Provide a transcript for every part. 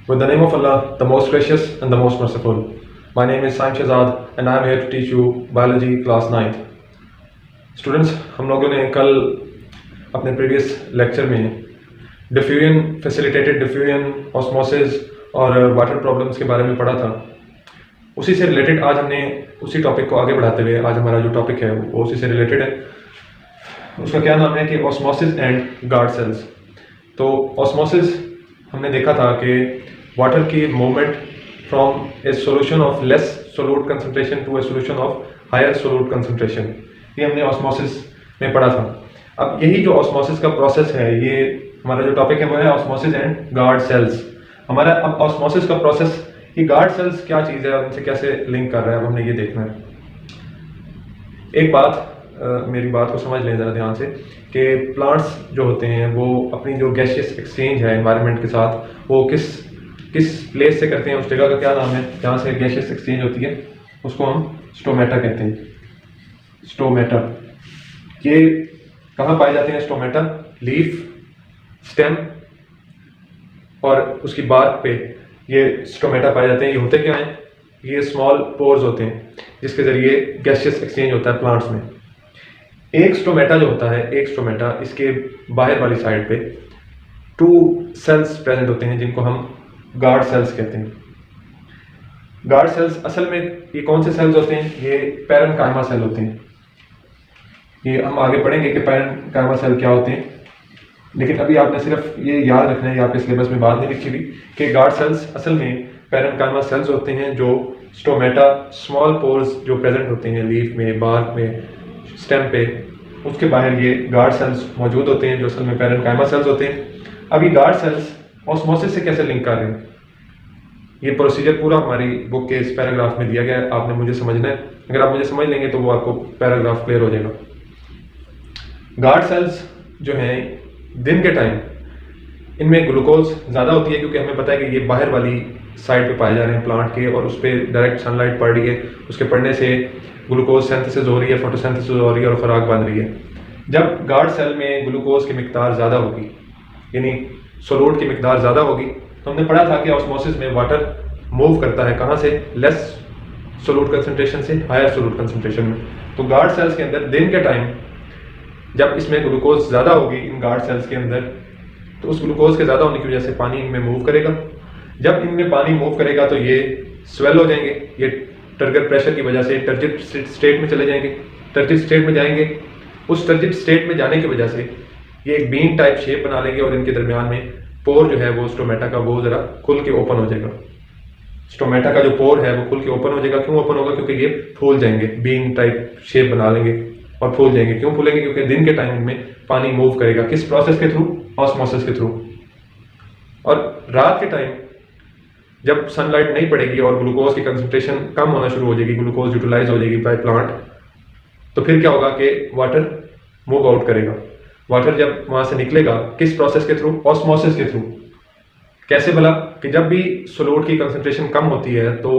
With the name of Allah, the most gracious and the most merciful. My name is Saim Shahzad and I am here to teach you Biology class 9th. Students, हम लोगों ने कल अपने previous lecture में diffusion, facilitated diffusion, osmosis और water problems के बारे में पढ़ा था। उसी से रिलेटेड आज हमने उसी टॉपिक को आगे बढ़ाते हुए आज हमारा जो टॉपिक है वो उसी से रिलेटेड है। उसका क्या नाम है कि ऑस्मोसिस एंड गार्ड सेल्स। तो ऑस्मोसिस हमने देखा था कि वाटर की movement from a solution of less solute concentration to a solution of higher solute concentration, ये हमने ऑस्मोसिस में पढ़ा था। अब यही जो ऑस्मोसिस का प्रोसेस है, ये हमारा जो टॉपिक है वो है ऑस्मोसिस एंड गार्ड सेल्स। हमारा अब ऑस्मोसिस का प्रोसेस, ये गार्ड सेल्स क्या चीज़ है और उनसे कैसे लिंक कर रहा है, अब हमने ये देखना है। एक बात मेरी बात को समझ लें ज़रा ध्यान से कि प्लांट्स जो होते हैं वो अपनी जो गैसियस एक्सचेंज है एनवायरनमेंट के साथ, वो किस प्लेस से करते हैं, उस जगह का क्या नाम है जहाँ से गैसियस एक्सचेंज होती है, उसको हम स्टोमेटा कहते हैं। स्टोमेटा, ये कहाँ पाए जाते हैं? स्टोमेटा लीफ, स्टेम और उसकी बार्क पे ये स्टोमेटा पाए जाते हैं। ये होते क्या हैं? ये स्मॉल पोर्स होते हैं जिसके ज़रिए गैसियस एक्सचेंज होता है प्लांट्स में। एक स्टोमेटा जो होता है, एक स्टोमेटा, इसके बाहर वाली साइड पे 2 सेल्स प्रेजेंट होते हैं जिनको हम गार्ड सेल्स कहते हैं। गार्ड सेल्स असल में ये कौन से सेल्स होते हैं? ये पैरेन्काइमा सेल होते हैं। ये हम आगे पढ़ेंगे कि पैरेन्काइमा सेल क्या होते हैं, लेकिन अभी आपने सिर्फ ये याद रखना है, आपके सिलेबस में बात नहीं लिखी हुई कि गार्ड सेल्स असल में पैरेन्काइमा सेल्स होते हैं जो स्टोमेटा, स्मॉल पोर्स जो प्रेजेंट होते हैं लीफ में, बार्क में, स्टेम पे, उसके बाहर ये गार्ड सेल्स मौजूद होते हैं जो असल में पैरेन्काइमा सेल्स होते हैं। अब ये गार्ड सेल्स ऑस्मोसिस से कैसे लिंक कर रहे हैं, ये प्रोसीजर पूरा हमारी बुक के इस पैराग्राफ में दिया गया है, आपने मुझे समझना है। अगर आप मुझे समझ लेंगे तो वो आपको पैराग्राफ क्लियर हो जाएगा। गार्ड सेल्स जो हैं दिन के टाइम इनमें ग्लूकोज ज़्यादा होती है, क्योंकि हमें पता है कि ये बाहर वाली साइड पे पाए जा रहे हैं प्लांट के और उस पर डायरेक्ट सनलाइट पड़ रही है, उसके पड़ने से ग्लूकोज सिंथेसिस हो रही है, फोटोसिंथेसिस हो रही है और खुराक बन रही है। जब गार्ड सेल में ग्लूकोज की मिकदार ज़्यादा होगी, यानी सोलूट की मिकदार ज़्यादा होगी, तो हमने पढ़ा था कि ऑस्मोसिस में वाटर मूव करता है कहाँ से? लेस सोलूट कंसंट्रेशन से हायर सोलूट कंसंट्रेशन में। तो गार्ड सेल्स के अंदर दिन के टाइम जब इसमें ग्लूकोज ज़्यादा होगी इन गार्ड सेल्स के अंदर, तो उस ग्लूकोज के ज़्यादा होने की वजह से पानी इनमें मूव करेगा। जब इनमें पानी मूव करेगा तो ये स्वेल हो जाएंगे, ये टर्गर प्रेशर की वजह से टर्जिड स्टेट में चले जाएंगे, टर्जिड स्टेट में जाएंगे। उस टर्जिड स्टेट में जाने की वजह से ये एक बीन टाइप शेप बना लेंगे और इनके दरमियान में पोर जो है वो स्टोमेटा का वो ज़रा खुल के ओपन हो जाएगा। स्टोमेटा का जो पोर है वो खुल के ओपन हो जाएगा। क्यों ओपन होगा? क्योंकि ये फूल जाएंगे, बीन टाइप शेप बना लेंगे और फूल जाएंगे। क्यों फूलेंगे? क्योंकि दिन के टाइम में पानी मूव करेगा। किस प्रोसेस के थ्रू? ऑस्मोसिस के थ्रू। और रात के टाइम जब सनलाइट नहीं पड़ेगी और ग्लूकोज की कंसंट्रेशन कम होना शुरू हो जाएगी, ग्लूकोज यूटिलाइज हो जाएगी बाय प्लांट, तो फिर क्या होगा कि वाटर मूव आउट करेगा। वाटर जब वहाँ से निकलेगा किस प्रोसेस के थ्रू? ऑस्मोसिस के थ्रू। कैसे भला? कि जब भी सोलूट की कंसंट्रेशन कम होती है तो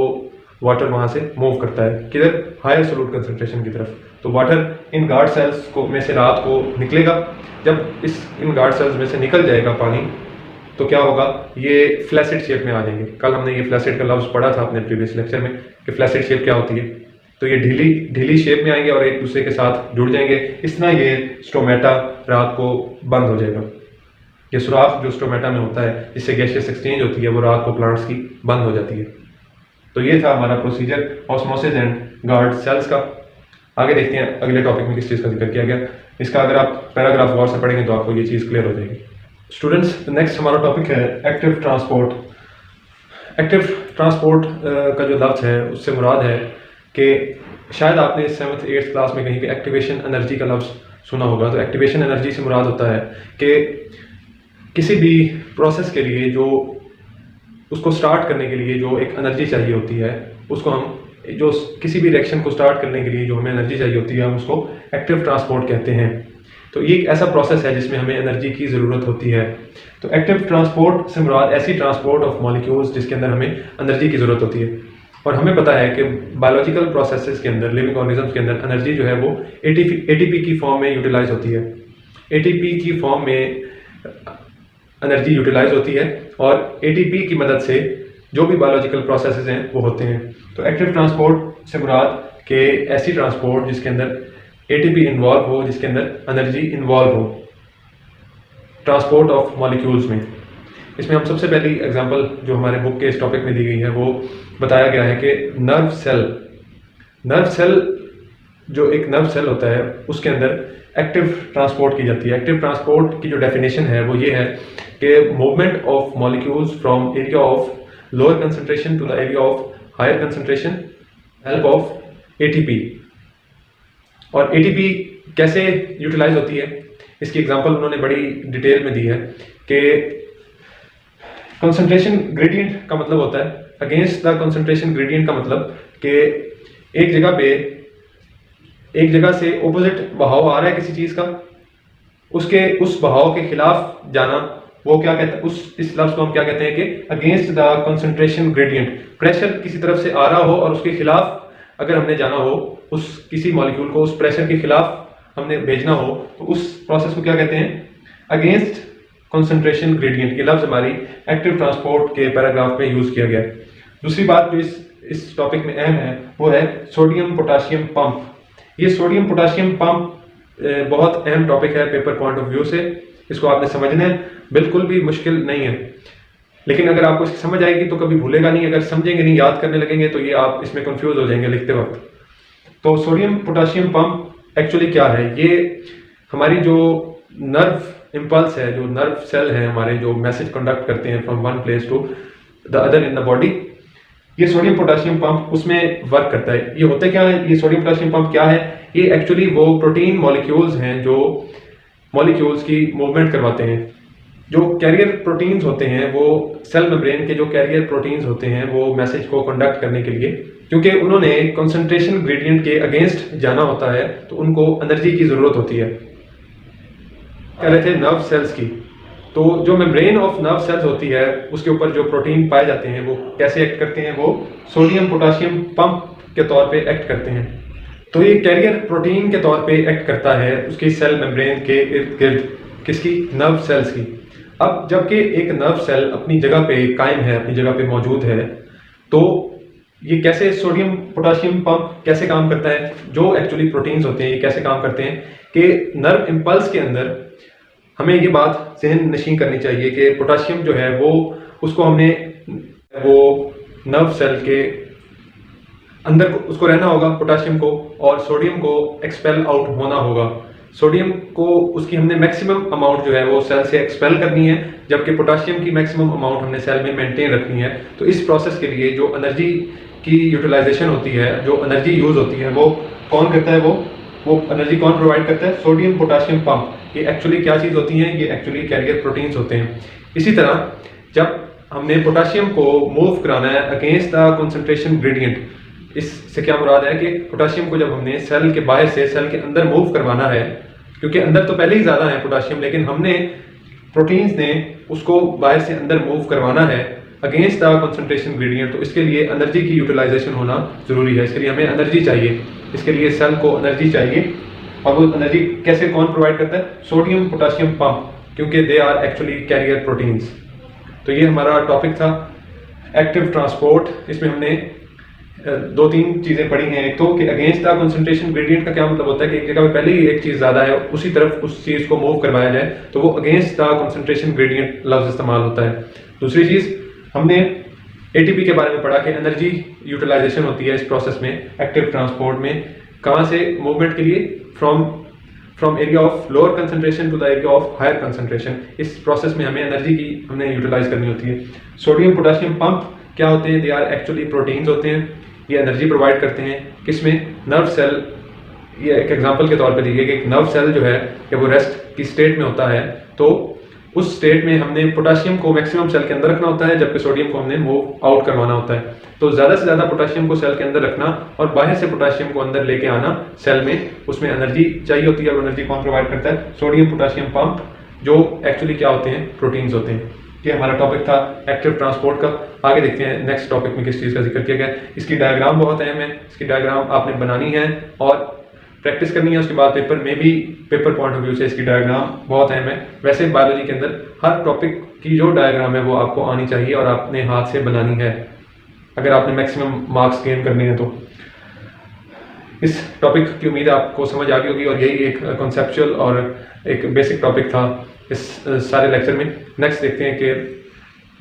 वाटर वहाँ से मूव करता है किधर? हायर सोलूट कंसंट्रेशन की तरफ। तो वाटर इन गार्ड सेल्स को में से रात को निकलेगा। जब इन गार्ड सेल्स में से निकल जाएगा पानी, तो क्या होगा? ये फ्लैसिड शेप में आ जाएंगे। कल हमने ये फ्लैसिड का लफ्ज़ पढ़ा था अपने प्रीवियस लेक्चर में कि फ्लैसिड शेप क्या होती है। तो ये ढीली शेप में आएंगे और एक दूसरे के साथ जुड़ जाएंगे। इस तरह ये स्टोमेटा रात को बंद हो जाएगा। ये सुराख जो स्टोमेटा में होता है जिससे गैसियस एक्सचेंज होती है वो रात को प्लांट्स की बंद हो जाती है। तो ये था हमारा procedure osmosis and guard sales का। आगे देखते हैं अगले टॉपिक में किस चीज़ का जिक्र किया गया। इसका अगर आप पैराग्राफ गौर से पढ़ेंगे तो आपको ये चीज़ क्लियर हो जाएगी। स्टूडेंट्स, नेक्स्ट हमारा टॉपिक है एक्टिव ट्रांसपोर्ट। एक्टिव ट्रांसपोर्ट का जो लफ्ज़ है उससे मुराद है कि शायद आपने 7th 8th क्लास में कहीं पे एक्टिवेशन एनर्जी का लफ्ज़ सुना होगा। तो एक्टिवेशन एनर्जी से मुराद होता है कि किसी भी प्रोसेस के लिए जो उसको स्टार्ट करने के लिए जो एक एनर्जी चाहिए होती है, उसको हम जो किसी भी रिएक्शन को स्टार्ट करने के लिए जो हमें एनर्जी चाहिए होती है हम उसको एक्टिव ट्रांसपोर्ट कहते हैं। तो ये एक ऐसा प्रोसेस है जिसमें हमें एनर्जी की ज़रूरत होती है। तो एक्टिव ट्रांसपोर्ट से मुराद ऐसी ट्रांसपोर्ट ऑफ मॉलिक्यूल्स जिसके अंदर हमें एनर्जी की ज़रूरत होती है। और हमें पता है कि बायोलॉजिकल प्रोसेसेस के अंदर, लिविंग ऑर्गेनिज्म्स के अंदर एनर्जी जो है वो एटीपी की फॉर्म में यूटिलाइज होती है। एटीपी की फॉर्म में एनर्जी यूटिलाइज होती है और एटीपी की मदद से जो भी बायोलॉजिकल प्रोसेसेस हैं वो होते हैं। तो एक्टिव ट्रांसपोर्ट से मुराद कि ऐसी ट्रांसपोर्ट जिसके अंदर एटीपी इन्वॉल्व हो, जिसके अंदर एनर्जी इन्वॉल्व हो ट्रांसपोर्ट ऑफ मॉलिक्यूल्स में। इसमें हम सबसे पहली एग्जांपल जो हमारे बुक के इस टॉपिक में दी गई है वो बताया गया है कि नर्व सेल जो एक नर्व सेल होता है उसके अंदर एक्टिव ट्रांसपोर्ट की जाती है। एक्टिव ट्रांसपोर्ट की जो डेफिनेशन है वो ये है कि movement of molecules from area of lower concentration to the area of higher concentration help of ATP. और एटीपी कैसे यूटिलाइज होती है इसकी एग्जांपल उन्होंने बड़ी डिटेल में दी है कि कंसंट्रेशन ग्रेडियंट का मतलब होता है अगेंस्ट द कंसंट्रेशन ग्रेडियंट का मतलब कि एक जगह से ऑपोजिट बहाव आ रहा है किसी चीज का, उस बहाव के खिलाफ जाना, वो क्या कहते हैं, इस लफ्ज को हम क्या कहते हैं कि against the concentration gradient. Pressure किसी तरफ से आ रहा हो और उसके खिलाफ अगर हमने जाना हो, उस किसी मॉलिक्यूल को उस प्रेशर के खिलाफ हमने भेजना हो तो उस प्रोसेस को क्या कहते हैं, अगेंस्ट कंसंट्रेशन ग्रेडियंट। ये लफ्ज हमारी एक्टिव ट्रांसपोर्ट के पैराग्राफ में यूज किया गया है। दूसरी बात जो इस टॉपिक में अहम है वो है सोडियम पोटाशियम पंप। ये सोडियम पोटाशियम पंप बहुत अहम टॉपिक है पेपर पॉइंट ऑफ व्यू से। इसको आपने समझना है, बिल्कुल भी मुश्किल नहीं है, लेकिन अगर आपको इसकी समझ आएगी तो कभी भूलेगा नहीं। अगर समझेंगे नहीं, याद करने लगेंगे तो ये आप इसमें कंफ्यूज हो जाएंगे लिखते वक्त। तो सोडियम पोटाशियम पंप एक्चुअली क्या है, ये हमारी जो नर्व इम्पल्स है, जो नर्व सेल है हमारे, जो मैसेज कंडक्ट करते हैं from one place to the other in the body, ये सोडियम पोटाशियम पंप उसमें वर्क करता है। ये होते क्या है, ये सोडियम पोटाशियम पंप क्या है, ये एक्चुअली वो प्रोटीन मॉलिक्यूल्स हैं जो मॉलिक्यूल्स की मूवमेंट करवाते हैं। जो कैरियर प्रोटीन्स होते हैं, वो सेल मेम्ब्रेन के जो कैरियर प्रोटीन्स होते हैं वो मैसेज को कंडक्ट करने के लिए, क्योंकि उन्होंने कंसंट्रेशन ग्रेडियंट के अगेंस्ट जाना होता है तो उनको एनर्जी की जरूरत होती है। कह रहे थे नर्व सेल्स की, तो जो मेम्ब्रेन ऑफ नर्व सेल्स होती है उसके ऊपर जो प्रोटीन पाए जाते हैं वो कैसे एक्ट करते हैं, वो सोडियम पोटाशियम पंप के तौर पे एक्ट करते हैं। तो ये कैरियर प्रोटीन के तौर पे एक्ट करता है उसकी सेल मेम्ब्रेन के इर्द गिर्द, किसकी, नर्व सेल्स की। अब जबकि एक नर्व सेल अपनी जगह पे कायम है, अपनी जगह पे मौजूद है, तो ये कैसे सोडियम पोटाशियम पंप कैसे काम करता है, जो एक्चुअली प्रोटीन्स होते हैं ये कैसे काम करते हैं कि नर्व इम्पल्स के अंदर हमें ये बात ज़हन नशीं करनी चाहिए कि पोटाशियम जो है वो उसको हमने वो नर्व सेल के अंदर उसको रहना होगा पोटाशियम को, और सोडियम को एक्सपेल आउट होना होगा। सोडियम को उसकी हमने मैक्सिमम अमाउंट जो है वो सेल से एक्सपेल करनी है, जबकि पोटाशियम की मैक्सिमम अमाउंट हमने सेल में मेंटेन रखनी है। तो इस प्रोसेस के लिए जो एनर्जी की यूटिलाइजेशन होती है, जो एनर्जी यूज होती है, वो कौन करता है, वो एनर्जी कौन प्रोवाइड करता है, सोडियम पोटाशियम पंप। ये एक्चुअली क्या चीज़ होती है, ये एक्चुअली कैरियर प्रोटीन्स होते हैं। इसी तरह जब हमने पोटाशियम को मूव कराना है अगेंस्ट द कंसंट्रेशन ग्रेडियंट, इससे क्या मुराद है कि पोटाशियम को जब हमने सेल के बाहर से सेल के अंदर मूव करवाना है, क्योंकि अंदर तो पहले ही ज़्यादा है पोटाशियम, लेकिन हमने प्रोटीन्स ने उसको बाहर से अंदर मूव करवाना है अगेंस्ट द कंसंट्रेशन ग्रेडियंट, तो इसके लिए एनर्जी की यूटिलाइजेशन होना ज़रूरी है। इसके लिए हमें एनर्जी चाहिए, इसके लिए सेल को एनर्जी चाहिए। और वो एनर्जी कैसे कौन प्रोवाइड करता है, सोडियम पोटाशियम पंप, क्योंकि they are actually carrier proteins. तो ये हमारा टॉपिक था एक्टिव ट्रांसपोर्ट। इसमें हमने दो तीन चीज़ें पढ़ी हैं। एक तो कि अगेंस्ट द कंसंट्रेशन ग्रेडियंट का क्या मतलब होता है कि एक जगह पे पहले ही एक चीज़ ज़्यादा है, उसी तरफ उस चीज़ को मूव करवाया जाए, तो वो अगेंस्ट द कंसंट्रेशन ग्रेडियंट लफ्ज़ इस्तेमाल होता है। दूसरी चीज़ हमने एटीपी के बारे में पढ़ा कि एनर्जी यूटिलाइजेशन होती है इस प्रोसेस में, एक्टिव ट्रांसपोर्ट में। कहाँ से मूवमेंट के लिए, from area of lower concentration to the area of higher concentration. इस प्रोसेस में हमें एनर्जी की हमने यूटिलाइज करनी होती है। सोडियम पोटाशियम पंप क्या होते हैं, दे आर एक्चुअली प्रोटीन्स होते हैं। ये एनर्जी प्रोवाइड करते हैं किसमें, नर्व सेल। ये एक एग्जांपल के तौर पे देखिए कि एक नर्व सेल जो है कि वो रेस्ट की स्टेट में होता है, तो उस स्टेट में हमने पोटाशियम को मैक्सिमम सेल के अंदर रखना होता है, जबकि सोडियम को हमने मूव आउट करवाना होता है। तो ज़्यादा से ज़्यादा पोटाशियम को सेल के अंदर रखना और बाहर से पोटाशियम को अंदर लेके आना सेल में, उसमें एनर्जी चाहिए होती है। और एनर्जी कौन प्रोवाइड करता है, सोडियम पोटाशियम पंप, जो एक्चुअली क्या होते हैं, प्रोटीन्स होते हैं। ये हमारा टॉपिक था एक्टिव ट्रांसपोर्ट का। आगे देखते हैं नेक्स्ट टॉपिक में किस चीज़ का जिक्र किया गया है। इसकी डायग्राम बहुत अहम है, इसकी डायग्राम आपने बनानी है और प्रैक्टिस करनी है, उसके बाद पेपर में भी पेपर पॉइंट ऑफ व्यू से इसकी डायग्राम बहुत अहम है। वैसे बायोलॉजी के अंदर हर टॉपिक की जो डायग्राम है वो आपको आनी चाहिए और आपने हाथ से बनानी है अगर आपने मैक्सिमम मार्क्स गेन करने हैं। तो इस टॉपिक की उम्मीद आपको समझ आ गई होगी और यही एक कॉन्सेप्चुअल और एक बेसिक टॉपिक था इस सारे लेक्चर में। नेक्स्ट देखते हैं कि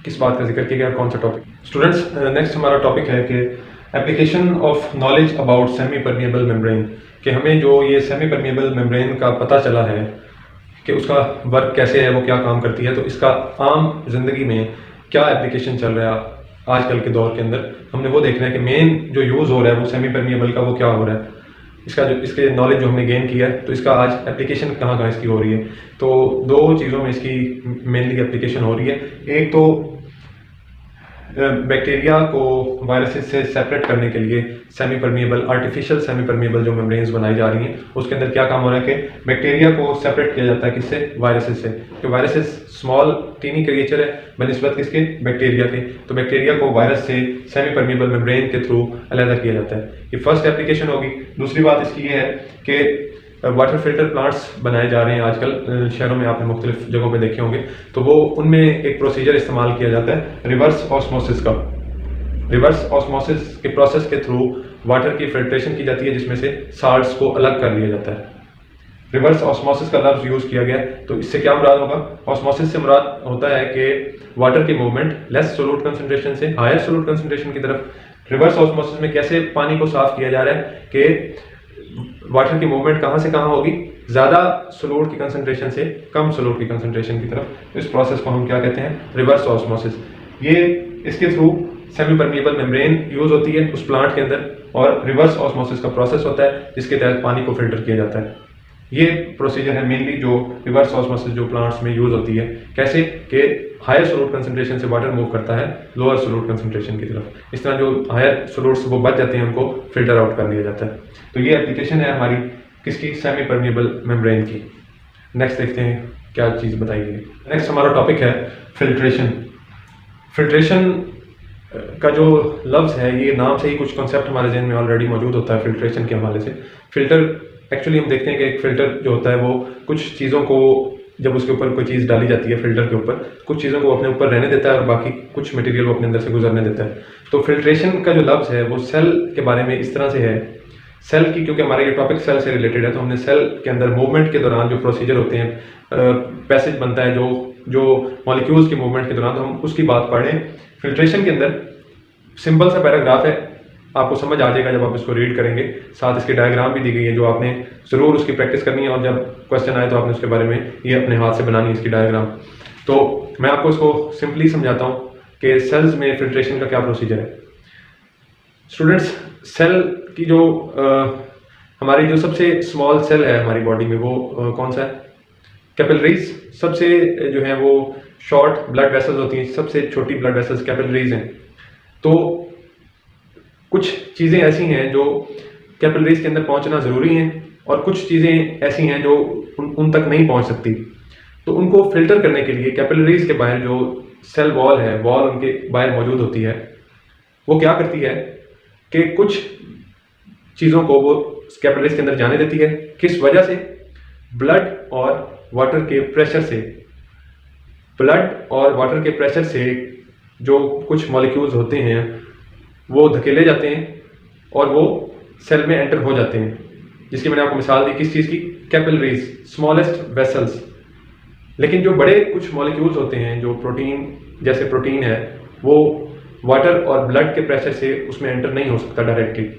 किस बात का जिक्र किया गया, कौन सा टॉपिक। स्टूडेंट्स, नेक्स्ट हमारा टॉपिक है कि application of knowledge about semi permeable membrane, कि हमें जो ये सेमी परमिएबल मेम्ब्रेन का पता चला है कि उसका वर्क कैसे है, वो क्या काम करती है, तो इसका आम जिंदगी में क्या एप्लीकेशन चल रहा है आजकल के दौर के अंदर, हमने वो देखना है कि मेन जो यूज़ हो रहा है वो सेमी परमिएबल का वो क्या हो रहा है, इसके नॉलेज जो हमने गेन किया है तो इसका आज एप्लीकेशन कहाँ कहाँ इसकी हो रही है। तो दो चीज़ों में इसकी मेनली एप्लीकेशन हो रही है। एक तो बैक्टीरिया को वायरसेस से सेपरेट करने के लिए semi permeable, artificial semi permeable जो मेम्ब्रेन्स बनाई जा रही हैं, उसके अंदर क्या काम हो रहा है कि बैक्टीरिया को सेपरेट किया जाता है किससे, वायरसेस से। तो वायरसेस स्मॉल टीनी क्रिएचर है बनस्बत किसके, बैक्टीरिया के। तो बैक्टीरिया को वायरस से सेमी परमिएबल मेम्ब्रेन के थ्रू अलग किया जाता है। ये फर्स्ट एप्लीकेशन होगी। दूसरी बात इसकी ये है कि वाटर फिल्टर प्लांट्स बनाए जा रहे हैं आजकल शहरों में, आपने मुख्तलिफ जगहों पे देखे होंगे। तो वो उनमें एक प्रोसीजर इस्तेमाल किया जाता है रिवर्स ऑस्मोसिस का। रिवर्स ऑस्मोसिस के प्रोसेस के थ्रू वाटर की फिल्ट्रेशन की जाती है जिसमें से साल्ट्स को अलग कर लिया जाता है। रिवर्स ऑस्मोसिस का लफ्ज़ यूज़ किया गया। तो इससे क्या मुराद होगा, ऑस्मोसिस से मुराद होता है कि वाटर की मूवमेंट लेस सोल्यूट कंसनट्रेशन से हायर सोल्यूट कंसनट्रेशन की तरफ। रिवर्स ऑस्मोसिस में कैसे पानी को साफ किया जा रहा है कि वाटर की मूवमेंट कहाँ से कहाँ होगी, ज़्यादा सोल्यूट की कंसंट्रेशन से कम सोल्यूट की कंसंट्रेशन की तरफ। इस प्रोसेस को हम क्या कहते हैं, रिवर्स ऑस्मोसिस। ये इसके through semi permeable membrane use होती है उस प्लांट के अंदर, और रिवर्स ऑस्मोसिस का प्रोसेस होता है जिसके तहत पानी को फिल्टर किया जाता है। ये प्रोसीजर है मेनली जो रिवर्स ऑस्मोसिस जो प्लांट्स में यूज़ होती है। कैसे कि हायर सोल्यूट कंसंट्रेशन से वाटर मूव करता है लोअर सोल्यूट कंसंट्रेशन की तरफ। इस तरह जो हायर सोल्यूट्स वो बच जाते हैं उनको फिल्टर आउट कर लिया जाता है। तो ये एप्लीकेशन है हमारी किसकी, सेमी परमिएबल मेम्ब्रेन की। नेक्स्ट देखते हैं क्या चीज़ बताई गई। नेक्स्ट हमारा टॉपिक है फिल्ट्रेशन। फिल्ट्रेशन का जो लफ्ज़ है, ये नाम से ही कुछ कॉन्सेप्ट हमारे जहन में ऑलरेडी मौजूद होता है फिल्ट्रेशन के हवाले से। फिल्टर एक्चुअली हम देखते हैं कि एक फ़िल्टर जो होता है वो कुछ चीज़ों को, जब उसके ऊपर कोई चीज़ डाली जाती है फिल्टर के ऊपर, कुछ चीज़ों को अपने ऊपर रहने देता है और बाकी कुछ मटेरियल को अपने अंदर से गुजरने देता है। तो फिल्ट्रेशन का जो लफ्ज़ है वो सेल के बारे में इस तरह से है। सेल की, क्योंकि हमारा ये टॉपिक सेल से रिलेटेड है, तो हमने सेल के अंदर मूवमेंट के दौरान जो प्रोसीजर होते हैं, पैसेज बनता है जो मॉलिक्यूल्स की मूवमेंट के दौरान, तो हम उसकी बात पढ़ रहे हैं। फिल्ट्रेशन के अंदर सिंपल सा पैराग्राफ है, आपको समझ आ जाएगा जब आप इसको रीड करेंगे। साथ इसकी डायग्राम भी दी गई है जो आपने ज़रूर उसकी प्रैक्टिस करनी है, और जब क्वेश्चन आए तो आपने उसके बारे में ये अपने हाथ से बनानी है इसकी डायग्राम। तो मैं आपको इसको सिंपली समझाता हूँ कि सेल्स में फिल्ट्रेशन का क्या प्रोसीजर है। स्टूडेंट्स, सेल की जो हमारी जो सबसे स्मॉल सेल है हमारी बॉडी में वो कौन सा है, कैपिलरीज। सबसे जो है वो शॉर्ट ब्लड वेसल्स होती हैं, सबसे छोटी ब्लड वेसल्स कैपिलरीज हैं। तो कुछ चीज़ें ऐसी हैं जो कैपिलरीज के अंदर पहुंचना ज़रूरी हैं, और कुछ चीज़ें ऐसी हैं जो उन तक नहीं पहुंच सकती। तो उनको फिल्टर करने के लिए कैपिलरीज के बाहर जो सेल वॉल है, वॉल उनके बाहर मौजूद होती है, वो क्या करती है कि कुछ चीज़ों को वो कैपिलरीज के अंदर जाने देती है। किस वजह से, ब्लड और वाटर के प्रेशर से। ब्लड और वाटर के प्रेशर से जो कुछ मॉलिक्यूल्स होते हैं वो धकेले जाते हैं और वो सेल में एंटर हो जाते हैं, जिसकी मैंने आपको मिसाल दी किस चीज़ की, कैपिलरीज, स्मॉलेस्ट वेसल्स। लेकिन जो बड़े कुछ मॉलिक्यूल्स होते हैं, जो प्रोटीन, जैसे प्रोटीन है, वो वाटर और ब्लड के प्रेशर से उसमें एंटर नहीं हो सकता डायरेक्टली,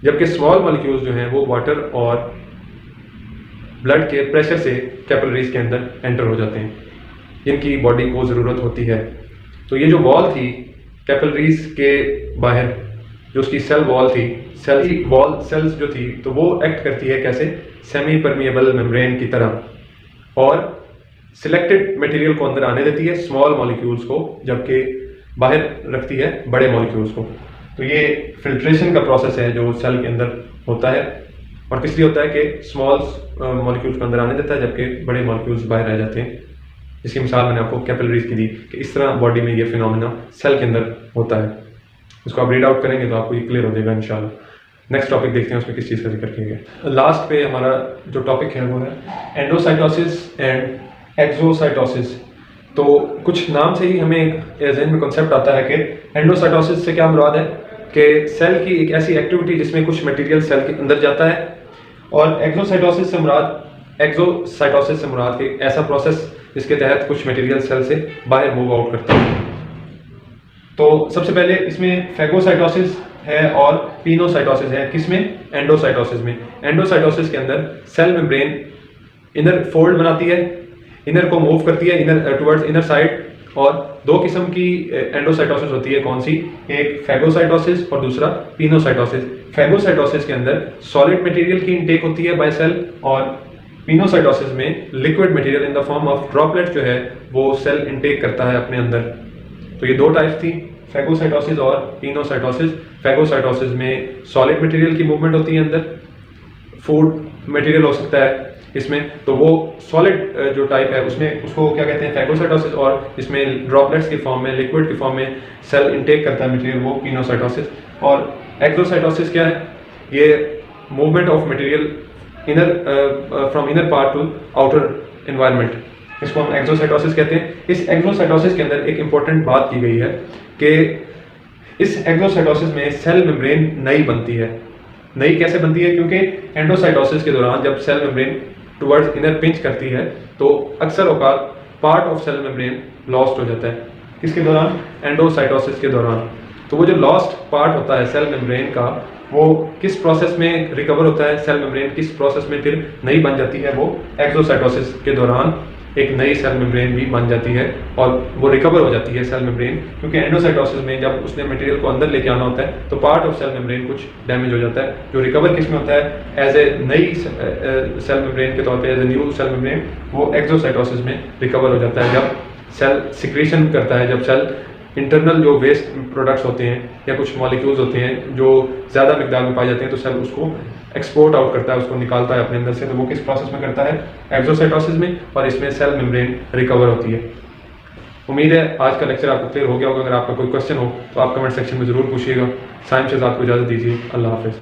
जबकि स्मॉल मॉलिक्यूल्स जो हैं वो वाटर और ब्लड के प्रेशर से कैपिलरीज के अंदर एंटर हो जाते हैं, जिनकी बॉडी को ज़रूरत होती है। तो ये जो वॉल थी कैपिलरीज के बाहर, जो उसकी सेल वॉल थी, सेल की वॉल सेल्स जो थी, तो वो एक्ट करती है कैसे, सेमी परमिएबल मेम्ब्रेन की तरह, और सिलेक्टेड मटेरियल को अंदर आने देती है, स्मॉल मॉलिक्यूल्स को, जबकि बाहर रखती है बड़े मॉलिक्यूल्स को। तो ये फिल्ट्रेशन का प्रोसेस है जो सेल के अंदर होता है, और किस लिए होता है कि स्मॉल मॉलिक्यूल्स को अंदर आने देता है जबकि बड़े मॉलिक्यूल्स बाहर रह जाते हैं। इसकी मिसाल मैंने आपको कैपिलरीज की दी कि इस तरह बॉडी में ये फिनोमेना सेल के अंदर होता है। इसको आप रीड आउट करेंगे तो आपको ये क्लियर हो जाएगा इंशाल्लाह। नेक्स्ट टॉपिक देखते हैं उसमें किस चीज़ का जिक्र किया गया। लास्ट पे हमारा जो टॉपिक है वो है एंडोसाइटोसिस एंड एक्सोसाइटोसिस। तो कुछ नाम से ही हमें एक जहन में कॉन्सेप्ट आता है कि एंडोसाइटोसिस से क्या मुराद है कि सेल की एक ऐसी एक्टिविटी जिसमें कुछ मटेरियल सेल के अंदर जाता है, और एक्सोसाइटोसिस से मुराद कि ऐसा प्रोसेस जिसके तहत कुछ मटेरियल सेल से बाहर मूव आउट करता है। तो सबसे पहले इसमें फैगोसाइटोसिस है और पिनोसाइटोसिस है। किसमें? एंडोसाइटोसिस में। एंडोसाइटोसिस के अंदर सेल मेम्ब्रेन इनर फोल्ड बनाती है, इनर को मूव करती है इनर टुवर्ड्स इनर साइड, और दो किस्म की एंडोसाइटोसिस होती है। कौन सी? एक फैगोसाइटोसिस और दूसरा पिनोसाइटोसिस। फैगोसाइटोसिस के अंदर सॉलिड मटेरियल की इनटेक होती है बाय सेल, और पिनोसाइटोसिस में liquid material in the form of droplet जो है वो सेल इनटेक करता है अपने अंदर। तो ये दो टाइप थी, फैगोसाइटोसिस और पिनोसाइटोसिस। फैगोसाइटोसिस में सॉलिड मटेरियल की मूवमेंट होती है अंदर, फूड मटेरियल हो सकता है इसमें, तो वो सॉलिड जो टाइप है उसमें उसको क्या कहते हैं? फैगोसाइटोसिस। और इसमें ड्रॉपलेट्स की फॉर्म में, लिक्विड की फॉर्म में सेल इनटेक करता है मटेरियल, वो पिनोसाइटोसिस। और एक्सोसाइटोसिस क्या है? ये movement of material inner from inner part two outer environment, इसको हम एक्सोसाइटोसिस कहते हैं। इस एक्सोसाइटोसिस के अंदर एक इंपॉर्टेंट बात की गई है कि इस एक्सोसाइटोसिस में सेल मेम्ब्रेन नई बनती है। नई कैसे बनती है? क्योंकि एंडोसाइटोसिस के दौरान जब cell membrane towards inner pinch करती है तो अक्सर औकात part of cell membrane lost हो जाता है। किसके दौरान? एंडोसाइटोसिस के दौरान। तो वो जो लॉस्ट पार्ट होता है सेल मेम्ब्रेन का, वो किस प्रोसेस में रिकवर होता है? सेल मेम्ब्रेन किस प्रोसेस में फिर नई बन जाती है? वो एक्सोसाइटोसिस के दौरान एक नई सेल मेम्ब्रेन भी बन जाती है और वो रिकवर हो जाती है सेल मेम्ब्रेन। क्योंकि एंडोसाइटोसिस में जब उसने मटेरियल को अंदर लेके आना होता है तो पार्ट ऑफ सेल मेम्ब्रेन कुछ डैमेज हो जाता है, जो रिकवर किस में होता है? एज ए नई सेल मेम्ब्रेन के तौर पे, as a new cell membrane, वो एक्सोसाइटोसिस में रिकवर हो जाता है। जब सेल सिक्रीशन करता है, जब सेल इंटरनल जो वेस्ट प्रोडक्ट्स होते हैं या कुछ मॉलिक्यूल्स होते हैं जो ज़्यादा मिकदार में पाए जाते हैं, तो सेल उसको एक्सपोर्ट आउट करता है, उसको निकालता है अपने अंदर से। तो वो किस प्रोसेस में करता है? एक्सोसाइटोसिस में, और इसमें सेल मेम्ब्रेन रिकवर होती है। उम्मीद है आज का लेक्चर आपको क्लियर हो गया होगा। अगर आपका कोई क्वेश्चन हो तो आप कमेंट सेक्शन में ज़रूर पूछिएगा। साइम शहजाद को इजाज़त दीजिए। अल्लाह हाफिज़।